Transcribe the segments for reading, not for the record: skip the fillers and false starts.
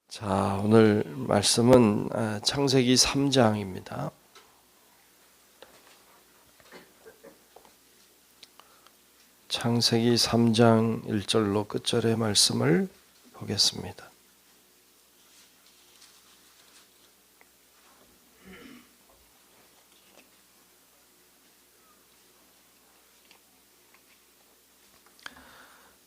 자, 오늘 말씀은 창세기 3장입니다. 창세기 3장 1절로 끝절의 말씀을 보겠습니다.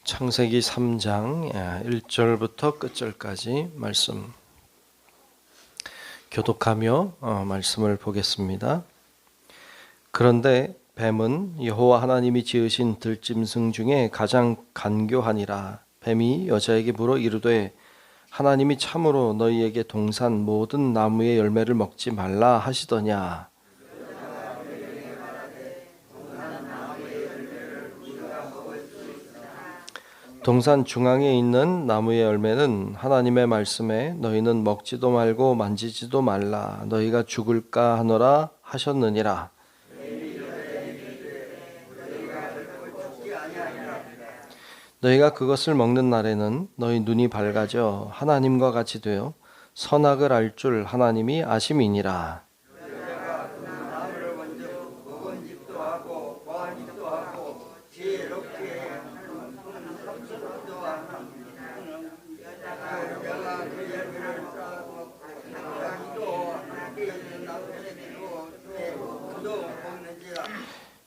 창세기 3장 1절부터 끝절까지 말씀 교독하며 말씀을 보겠습니다. 그런데 뱀은 여호와 하나님이 지으신 들짐승 중에 가장 간교하니라. 뱀이 여자에게 물어 이르되 하나님이 참으로 너희에게 동산 모든 나무의 열매를 먹지 말라 하시더냐. 동산 중앙에 있는 나무의 열매는 하나님의 말씀에 너희는 먹지도 말고 만지지도 말라 너희가 죽을까 하노라 하셨느니라. 너희가 그것을 먹는 날에는 너희 눈이 밝아져 하나님과 같이 되어 선악을 알 줄 하나님이 아심이니라.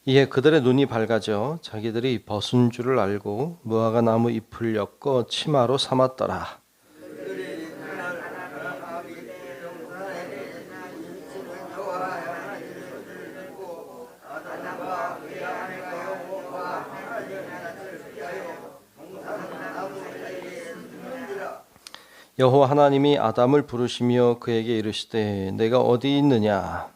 이에 그들의 눈이 밝아져 자기들이 벗은 줄을 알고 무화과 나무 잎을 엮어 치마로 삼았더라. 여호와 하나님이 아담을 부르시며 그에게 이르시되 내가 어디 있느냐.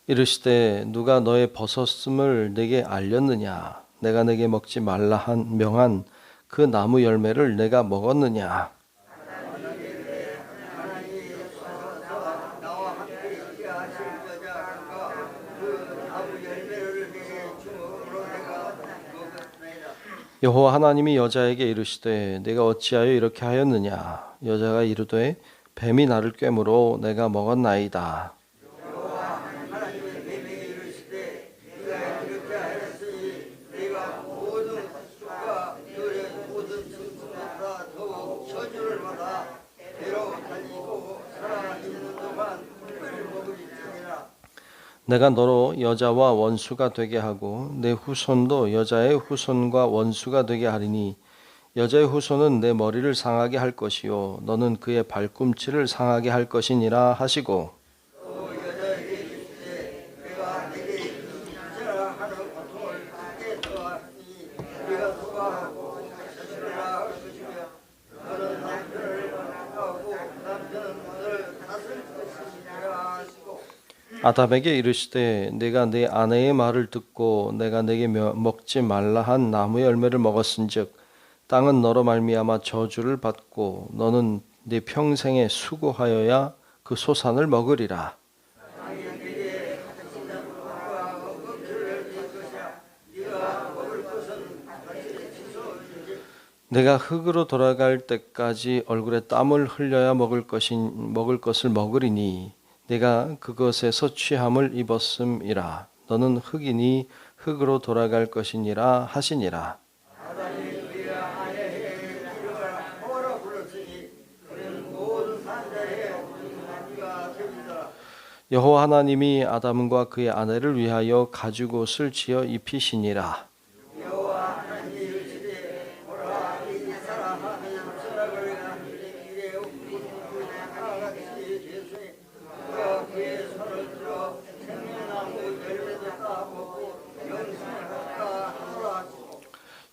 이르시되 누가 너의 벗었음을 내게 알렸느냐. 내가 내게 먹지 말라 한 명한 그 나무 열매를 내가 먹었느냐. 여호와 하나님이 여자에게 이르시되 내가 어찌하여 이렇게 하였느냐. 여자가 이르되 뱀이 나를 꿰므로 내가 먹었나이다. 내가 너로 여자와 원수가 되게 하고 내 후손도 여자의 후손과 원수가 되게 하리니 여자의 후손은 내 머리를 상하게 할 것이요 너는 그의 발꿈치를 상하게 할 것이니라 하시고 아담에게 이르시되 내가 내 아내의 말을 듣고 내가 내게 먹지 말라 한 나무의 열매를 먹었은즉 땅은 너로 말미암아 저주를 받고 너는 네 평생에 수고하여야 그 소산을 먹으리라. 내가 흙으로 돌아갈 때까지 얼굴에 땀을 흘려야 먹을 것을 먹으리니 내가 그것에서 취함을 입었음이라. 너는 흙이니 흙으로 돌아갈 것이니라 하시니라. 여호와 하나님이 아담과 그의 아내를 위하여 가죽옷을 지어 입히시니라.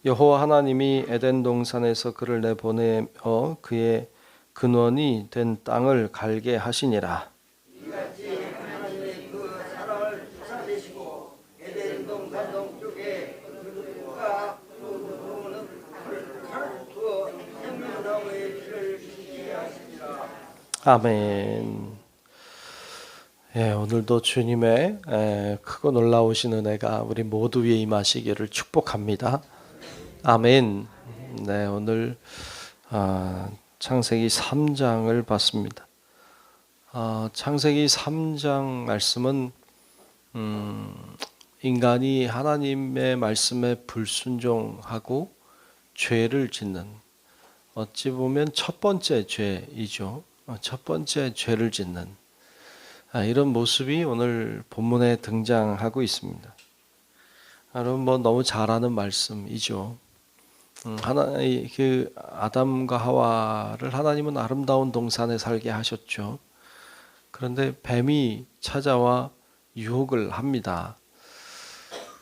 여호와 하나님이 에덴 동산에서 그를 내보내어 그의 근원이 된 땅을 갈게 하시니라. 아멘. 예, 오늘도 주님의 크고 놀라우신 은혜가 우리 모두 위에 임하시기를 축복합니다. 아멘. 네, 오늘 창세기 3장을 봤습니다. 창세기 3장 말씀은 인간이 하나님의 말씀에 불순종하고 죄를 짓는, 어찌 보면 첫 번째 죄이죠. 첫 번째 죄를 짓는 이런 모습이 오늘 본문에 등장하고 있습니다. 여러분 너무 잘 아는 말씀이죠. 그 아담과 하와를 하나님은 아름다운 동산에 살게 하셨죠. 그런데 뱀이 찾아와 유혹을 합니다.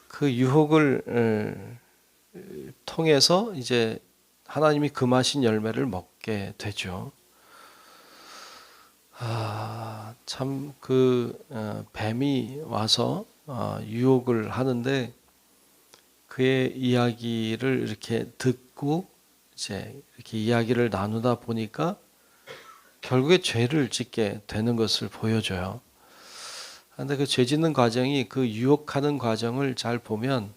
그 유혹을 통해서 이제 하나님이 금하신 열매를 먹게 되죠. 참 뱀이 와서 유혹을 하는데 그의 이야기를 이렇게 듣고 이제 이렇게 이야기를 나누다 보니까 결국에 죄를 짓게 되는 것을 보여줘요. 그런데 그 죄 짓는 과정이 그 유혹하는 과정을 잘 보면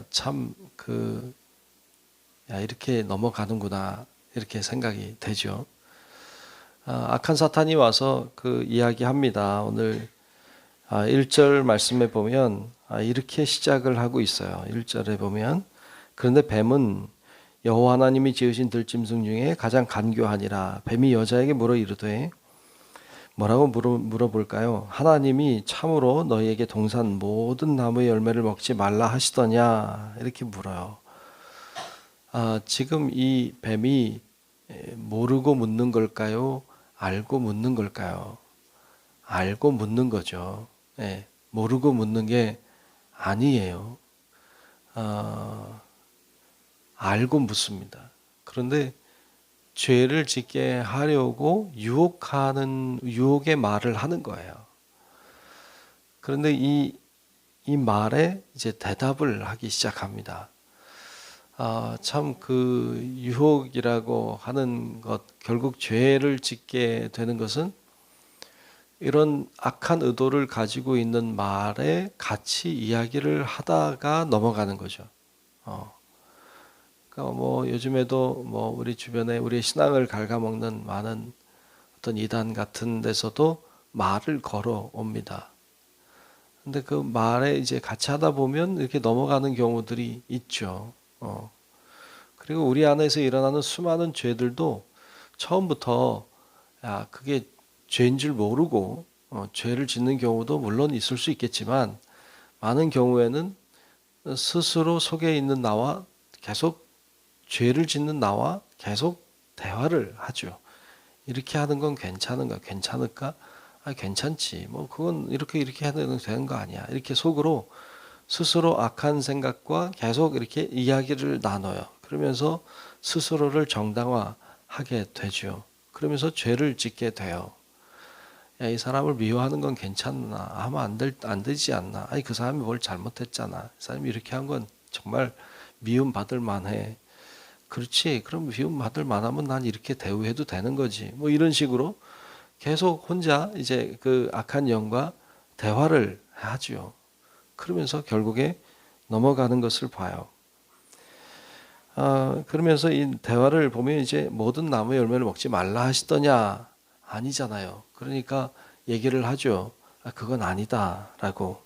참 이렇게 넘어가는구나 이렇게 생각이 되죠. 악한 사탄이 와서 그 이야기합니다. 오늘 1절 말씀에 보면 이렇게 시작을 하고 있어요. 1절에 보면 그런데 뱀은 여호와 하나님이 지으신 들짐승 중에 가장 간교하니라. 뱀이 여자에게 물어 이르되 뭐라고 물어볼까요? 하나님이 참으로 너희에게 동산 모든 나무의 열매를 먹지 말라 하시더냐 이렇게 물어요. 지금 이 뱀이 모르고 묻는 걸까요? 알고 묻는 걸까요? 알고 묻는 거죠. 네, 모르고 묻는 게 아니에요. 알고 묻습니다. 그런데 죄를 짓게 하려고 유혹의 말을 하는 거예요. 그런데 이 말에 이제 대답을 하기 시작합니다. 참 유혹이라고 하는 것, 결국 죄를 짓게 되는 것은 이런 악한 의도를 가지고 있는 말에 같이 이야기를 하다가 넘어가는 거죠. 그러니까 요즘에도 우리 주변에 우리의 신앙을 갉아먹는 많은 어떤 이단 같은 데서도 말을 걸어 옵니다. 근데 그 말에 이제 같이 하다 보면 이렇게 넘어가는 경우들이 있죠. 그리고 우리 안에서 일어나는 수많은 죄들도 처음부터 그게 죄인 줄 모르고 죄를 짓는 경우도 물론 있을 수 있겠지만 많은 경우에는 스스로 속에 있는 나와 계속 죄를 짓는 나와 계속 대화를 하죠. 이렇게 하는 건 괜찮은가? 괜찮을까? 괜찮지. 그건 이렇게 해도 되는 거 아니야. 이렇게 속으로 스스로 악한 생각과 계속 이렇게 이야기를 나눠요. 그러면서 스스로를 정당화하게 되죠. 그러면서 죄를 짓게 돼요. 이 사람을 미워하는 건 괜찮나? 하면 안 되지 않나? 그 사람이 뭘 잘못했잖아. 이 사람이 이렇게 한 건 정말 미움 받을 만해. 그렇지. 그럼 미움 받을 만하면 난 이렇게 대우해도 되는 거지. 이런 식으로 계속 혼자 이제 그 악한 영과 대화를 하죠. 그러면서 결국에 넘어가는 것을 봐요. 그러면서 이 대화를 보면 이제 모든 나무의 열매를 먹지 말라 하시더냐? 아니잖아요. 그러니까 얘기를 하죠. 그건 아니다라고.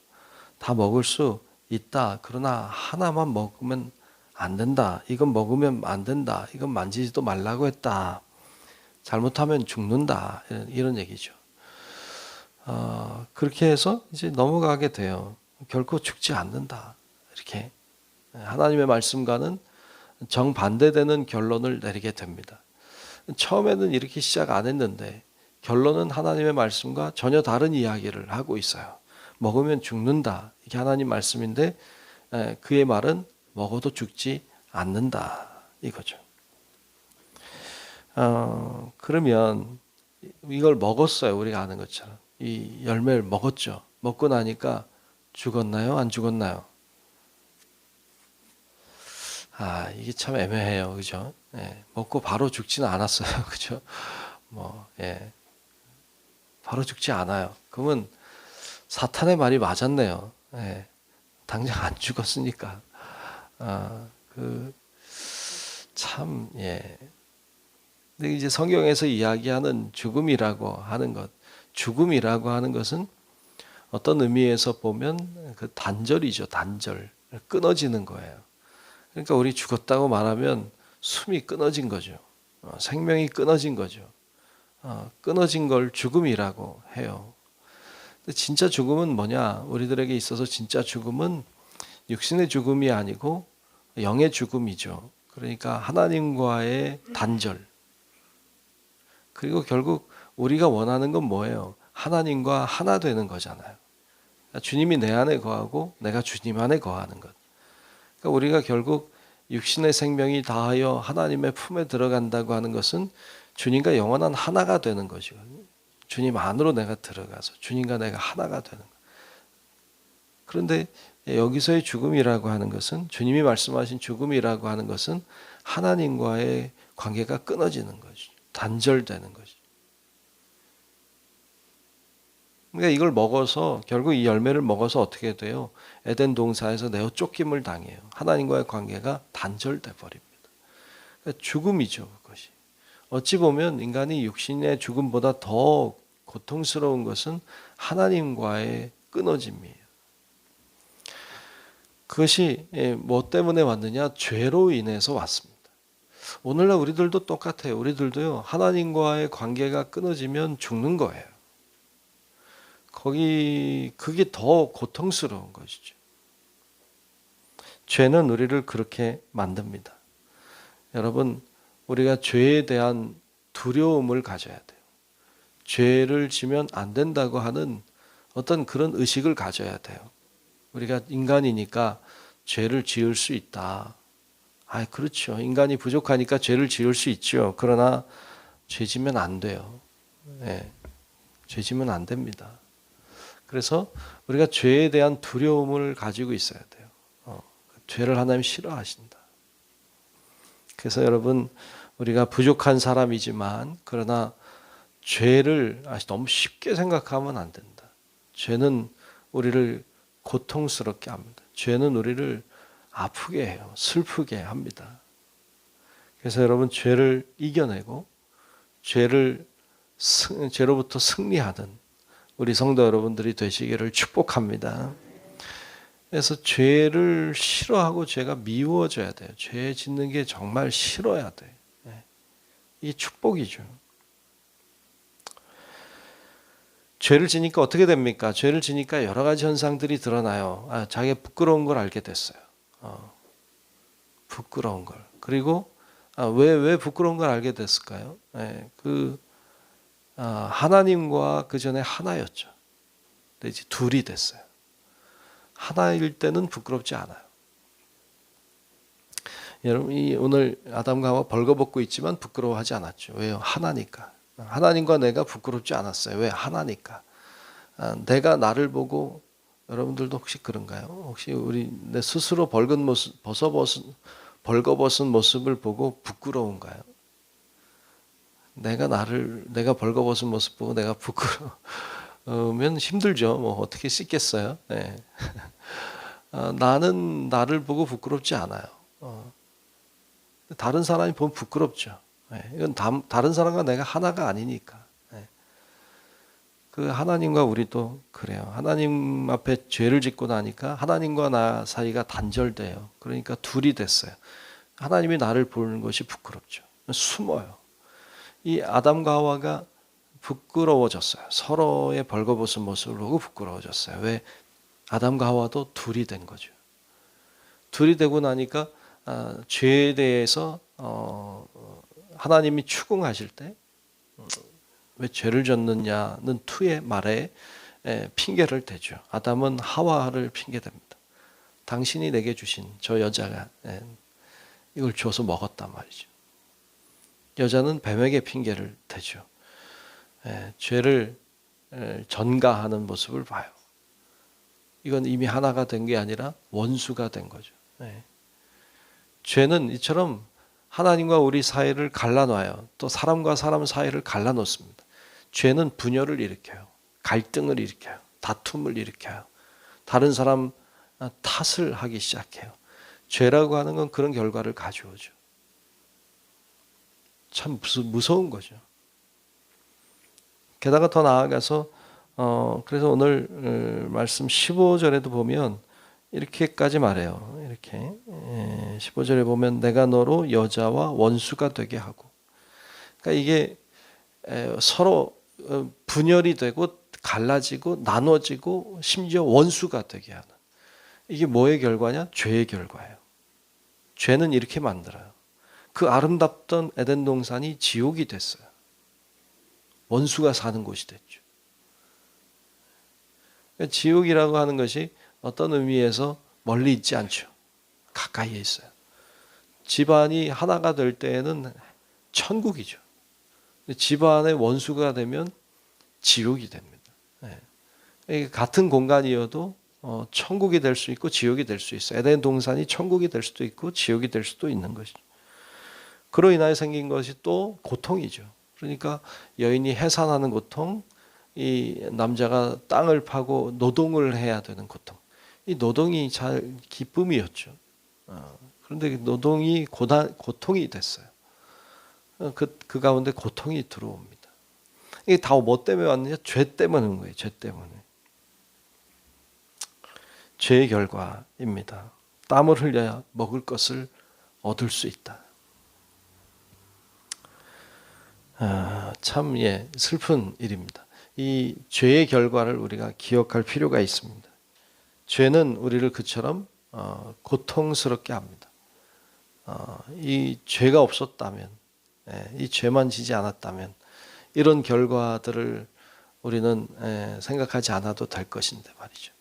다 먹을 수 있다. 그러나 하나만 먹으면 안 된다. 이건 먹으면 안 된다. 이건 만지지도 말라고 했다. 잘못하면 죽는다. 이런 얘기죠. 그렇게 해서 이제 넘어가게 돼요. 결코 죽지 않는다. 이렇게 하나님의 말씀과는 정반대되는 결론을 내리게 됩니다. 처음에는 이렇게 시작 안 했는데 결론은 하나님의 말씀과 전혀 다른 이야기를 하고 있어요. 먹으면 죽는다. 이게 하나님 말씀인데 그의 말은 먹어도 죽지 않는다. 이거죠. 그러면 이걸 먹었어요. 우리가 아는 것처럼. 이 열매를 먹었죠. 먹고 나니까 죽었나요? 안 죽었나요? 이게 참 애매해요. 그죠? 먹고 바로 죽지는 않았어요. 그죠? 예. 바로 죽지 않아요. 그러면 사탄의 말이 맞았네요. 예, 당장 안 죽었으니까. 참, 예. 근데 이제 성경에서 이야기하는 죽음이라고 하는 것은 어떤 의미에서 보면 그 단절이죠. 단절. 끊어지는 거예요. 그러니까 우리 죽었다고 말하면 숨이 끊어진 거죠. 생명이 끊어진 거죠. 끊어진 걸 죽음이라고 해요. 근데 진짜 죽음은 뭐냐? 우리들에게 있어서 진짜 죽음은 육신의 죽음이 아니고 영의 죽음이죠. 그러니까 하나님과의 단절. 그리고 결국 우리가 원하는 건 뭐예요? 하나님과 하나 되는 거잖아요. 주님이 내 안에 거하고 내가 주님 안에 거하는 것. 그러니까 우리가 결국 육신의 생명이 다하여 하나님의 품에 들어간다고 하는 것은 주님과 영원한 하나가 되는 것이거든요. 주님 안으로 내가 들어가서 주님과 내가 하나가 되는 것. 그런데 여기서의 죽음이라고 하는 것은, 주님이 말씀하신 죽음이라고 하는 것은 하나님과의 관계가 끊어지는 것이죠. 단절되는 것이죠. 그러니까 이걸 먹어서, 결국 이 열매를 먹어서 어떻게 돼요? 에덴 동산에서 내어 쫓김을 당해요. 하나님과의 관계가 단절돼 버립니다. 그러니까 죽음이죠, 그것이. 어찌 보면 인간이 육신의 죽음보다 더 고통스러운 것은 하나님과의 끊어짐이에요. 그것이 뭐 때문에 왔느냐? 죄로 인해서 왔습니다. 오늘날 우리들도 똑같아요. 우리들도요, 하나님과의 관계가 끊어지면 죽는 거예요. 그게 더 고통스러운 것이죠. 죄는 우리를 그렇게 만듭니다. 여러분, 우리가 죄에 대한 두려움을 가져야 돼요. 죄를 지면 안 된다고 하는 어떤 그런 의식을 가져야 돼요. 우리가 인간이니까 죄를 지을 수 있다. 그렇죠. 인간이 부족하니까 죄를 지을 수 있죠. 그러나 죄 지면 안 돼요. 네, 죄 지면 안 됩니다. 그래서 우리가 죄에 대한 두려움을 가지고 있어야 돼요. 죄를 하나님 싫어하신다. 그래서 여러분, 우리가 부족한 사람이지만 그러나 죄를 너무 쉽게 생각하면 안 된다. 죄는 우리를 고통스럽게 합니다. 죄는 우리를 아프게 해요. 슬프게 합니다. 그래서 여러분, 죄를 이겨내고 죄로부터 승리하는 우리 성도 여러분들이 되시기를 축복합니다. 그래서 죄를 싫어하고 죄가 미워져야 돼요. 죄 짓는 게 정말 싫어야 돼요. 이게 축복이죠. 죄를 지니까 어떻게 됩니까? 죄를 지니까 여러 가지 현상들이 드러나요. 자기가 부끄러운 걸 알게 됐어요. 부끄러운 걸. 그리고 왜 부끄러운 걸 알게 됐을까요? 하나님과 그 전에 하나였죠. 근데 이제 둘이 됐어요. 하나일 때는 부끄럽지 않아요. 여러분, 오늘 아담과 하와 벌거벗고 있지만 부끄러워하지 않았죠. 왜요? 하나니까. 하나님과 내가 부끄럽지 않았어요. 왜? 하나니까. 내가 나를 보고, 여러분들도 혹시 그런가요? 혹시 내 스스로 벌거벗은 모습을 보고 부끄러운가요? 내가 벌거벗은 모습 보고 내가 부끄러우면 힘들죠. 뭐 어떻게 씻겠어요? 네. 나는 나를 보고 부끄럽지 않아요. 다른 사람이 보면 부끄럽죠. 네. 이건 다른 사람과 내가 하나가 아니니까. 네. 그 하나님과 우리도 그래요. 하나님 앞에 죄를 짓고 나니까 하나님과 나 사이가 단절돼요. 그러니까 둘이 됐어요. 하나님이 나를 보는 것이 부끄럽죠. 숨어요. 이 아담과 하와가 부끄러워졌어요. 서로의 벌거벗은 모습을 보고 부끄러워졌어요. 왜? 아담과 하와도 둘이 된 거죠. 둘이 되고 나니까 죄에 대해서 하나님이 추궁하실 때 왜 죄를 졌느냐는 투의 말에 핑계를 대죠. 아담은 하와를 핑계댑니다. 당신이 내게 주신 저 여자가 이걸 줘서 먹었단 말이죠. 여자는 뱀에게 핑계를 대죠. 죄를 전가하는 모습을 봐요. 이건 이미 하나가 된 게 아니라 원수가 된 거죠. 죄는 이처럼 하나님과 우리 사이를 갈라놔요. 또 사람과 사람 사이를 갈라놓습니다. 죄는 분열을 일으켜요. 갈등을 일으켜요. 다툼을 일으켜요. 다른 사람 탓을 하기 시작해요. 죄라고 하는 건 그런 결과를 가져오죠. 참 무서운 거죠. 게다가 더 나아가서 그래서 오늘 말씀 15절에도 보면 이렇게까지 말해요. 이렇게 15절에 보면 내가 너로 여자와 원수가 되게 하고, 그러니까 이게 서로 분열이 되고 갈라지고 나눠지고 심지어 원수가 되게 하는, 이게 뭐의 결과냐? 죄의 결과예요. 죄는 이렇게 만들어요. 그 아름답던 에덴 동산이 지옥이 됐어요. 원수가 사는 곳이 됐죠. 지옥이라고 하는 것이 어떤 의미에서 멀리 있지 않죠. 가까이에 있어요. 집안이 하나가 될 때에는 천국이죠. 집안의 원수가 되면 지옥이 됩니다. 같은 공간이어도 천국이 될 수 있고 지옥이 될 수 있어요. 에덴 동산이 천국이 될 수도 있고 지옥이 될 수도 있는 것이죠. 그로 인하여 생긴 것이 또 고통이죠. 그러니까 여인이 해산하는 고통, 이 남자가 땅을 파고 노동을 해야 되는 고통. 이 노동이 잘 기쁨이었죠. 그런데 노동이 고통이 됐어요. 그 가운데 고통이 들어옵니다. 이게 다 뭐 때문에 왔느냐? 죄 때문에 온 거예요. 죄 때문에. 죄의 결과입니다. 땀을 흘려야 먹을 것을 얻을 수 있다. 참 슬픈 일입니다. 이 죄의 결과를 우리가 기억할 필요가 있습니다. 죄는 우리를 그처럼 고통스럽게 합니다. 이 죄가 없었다면, 이 죄만 지지 않았다면 이런 결과들을 우리는 생각하지 않아도 될 것인데 말이죠.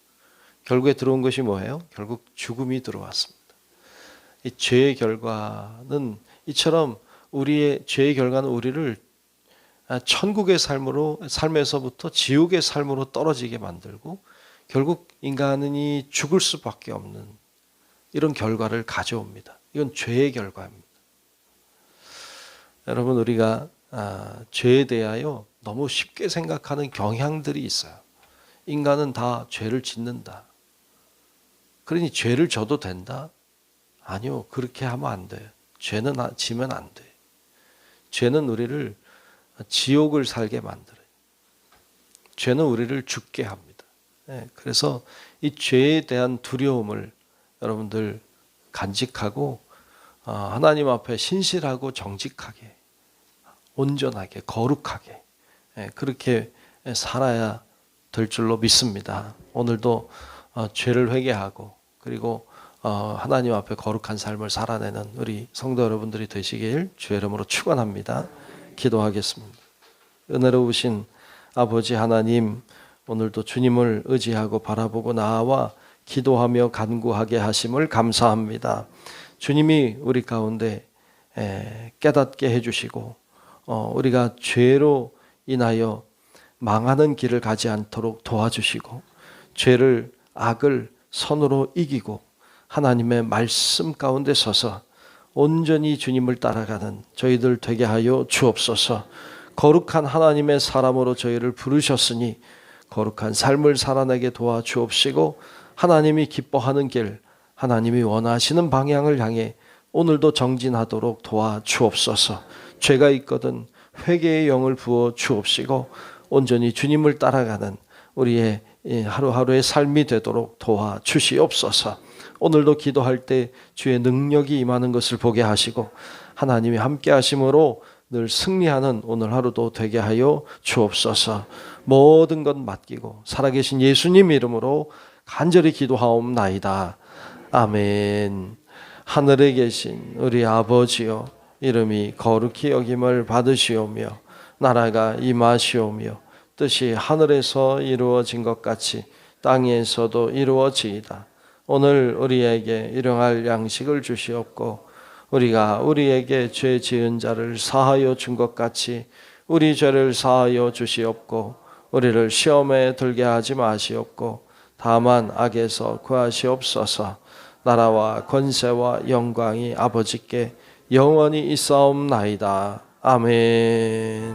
결국에 들어온 것이 뭐예요? 결국 죽음이 들어왔습니다. 이 죄의 결과는 이처럼 우리의 죄의 결과는 우리를 천국의 삶에서부터 지옥의 삶으로 떨어지게 만들고 결국 인간이 죽을 수밖에 없는 이런 결과를 가져옵니다. 이건 죄의 결과입니다. 여러분, 우리가 죄에 대하여 너무 쉽게 생각하는 경향들이 있어요. 인간은 다 죄를 짓는다. 그러니 죄를 져도 된다? 아니요, 그렇게 하면 안 돼요. 죄는 지면 안 돼요. 죄는 우리를 지옥을 살게 만들어요. 죄는 우리를 죽게 합니다. 그래서 이 죄에 대한 두려움을 여러분들 간직하고 하나님 앞에 신실하고 정직하게, 온전하게, 거룩하게 그렇게 살아야 될 줄로 믿습니다. 오늘도 죄를 회개하고 그리고 하나님 앞에 거룩한 삶을 살아내는 우리 성도 여러분들이 되시길 주의 이름으로 축원합니다. 기도하겠습니다. 은혜로우신 아버지 하나님, 오늘도 주님을 의지하고 바라보고 나와 기도하며 간구하게 하심을 감사합니다. 주님이 우리 가운데 깨닫게 해주시고 우리가 죄로 인하여 망하는 길을 가지 않도록 도와주시고 죄를, 악을 선으로 이기고 하나님의 말씀 가운데 서서 온전히 주님을 따라가는 저희들 되게 하여 주옵소서. 거룩한 하나님의 사람으로 저희를 부르셨으니 거룩한 삶을 살아내게 도와주옵시고 하나님이 기뻐하는 길, 하나님이 원하시는 방향을 향해 오늘도 정진하도록 도와주옵소서. 죄가 있거든 회개의 영을 부어 주옵시고 온전히 주님을 따라가는 우리의 하루하루의 삶이 되도록 도와주시옵소서. 오늘도 기도할 때 주의 능력이 임하는 것을 보게 하시고 하나님이 함께 하심으로 늘 승리하는 오늘 하루도 되게 하여 주옵소서. 모든 것 맡기고 살아계신 예수님 이름으로 간절히 기도하옵나이다. 아멘. 하늘에 계신 우리 아버지여, 이름이 거룩히 여김을 받으시오며 나라가 임하시오며 뜻이 하늘에서 이루어진 것 같이 땅에서도 이루어지이다. 오늘 우리에게 일용할 양식을 주시옵고 우리가 우리에게 죄 지은 자를 사하여 준 것 같이 우리 죄를 사하여 주시옵고 우리를 시험에 들게 하지 마시옵고 다만 악에서 구하시옵소서. 나라와 권세와 영광이 아버지께 영원히 있사옵나이다. 아멘.